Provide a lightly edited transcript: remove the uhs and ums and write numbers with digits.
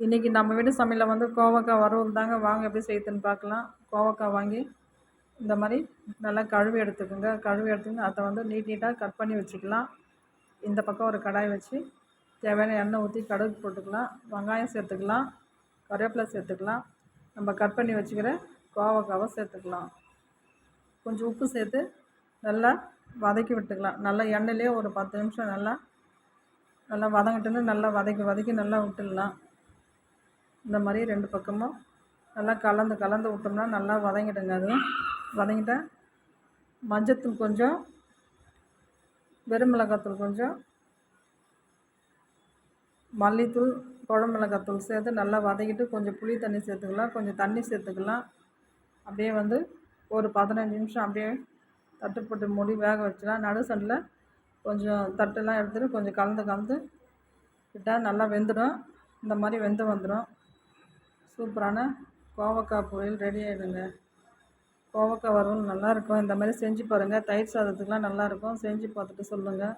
இன்றைக்கி நம்ம வீட்டு சமையலில் வந்து கோவக்காய் வறுவல் தாங்க. வாங்க எப்படி செய்யுதுன்னு பார்க்கலாம். கோவக்காய் வாங்கி இந்த மாதிரி நல்லா கழுவி எடுத்துக்கோங்க. கழுவி எடுத்துக்கின்னு அதை வந்து நீட்டாக கட் பண்ணி வச்சுக்கலாம். இந்த பக்கம் ஒரு கடாய் வச்சு தேவையான எண்ணெய் ஊற்றி கடுகு போட்டுக்கலாம். வெங்காயம் சேர்த்துக்கலாம், கருவேப்பிலை சேர்த்துக்கலாம். நம்ம கட் பண்ணி வச்சுக்கிற கோவக்காவை சேர்த்துக்கலாம். கொஞ்சம் உப்பு சேர்த்து நல்லா வதக்கி விட்டுக்கலாம். நல்லா எண்ணெயிலே ஒரு 10 நிமிஷம் நல்லா வதங்கிட்டுன்னு நல்லா வதக்கி நல்லா விட்டுடலாம். இந்த மாதிரி 2 பக்கமும் நல்லா கலந்து விட்டோம்னா நல்லா வதங்கிடுங்க. அது வதங்கிட்ட மஞ்சத்தூள் கொஞ்சம், வெறும் மிளகாத்தூள் கொஞ்சம், மல்லித்தூள், குழம்பு மிளகாத்தூள் சேர்த்து நல்லா வதக்கிட்டு கொஞ்சம் புளி தண்ணி சேர்த்துக்கலாம், கொஞ்சம் தண்ணி சேர்த்துக்கலாம். அப்படியே வந்து ஒரு 15 நிமிஷம் அப்படியே தட்டு போட்டு மூடி வேக வச்சுலாம். நடு சண்டில் கொஞ்சம் தட்டெல்லாம் எடுத்துகிட்டு கொஞ்சம் கலந்து விட்டால் நல்லா வெந்துடும். இந்த மாதிரி வெந்து வந்துடும். சூப்பரான கோவக்காய் பொரியல் ரெடி ஆகிடுங்க. கோவக்காய் வறுவல் நல்லாயிருக்கும். இந்த மாதிரி செஞ்சு பாருங்கள். தயிர் சாதத்துக்கெலாம் நல்லாயிருக்கும். செஞ்சு பார்த்துட்டு சொல்லுங்கள்.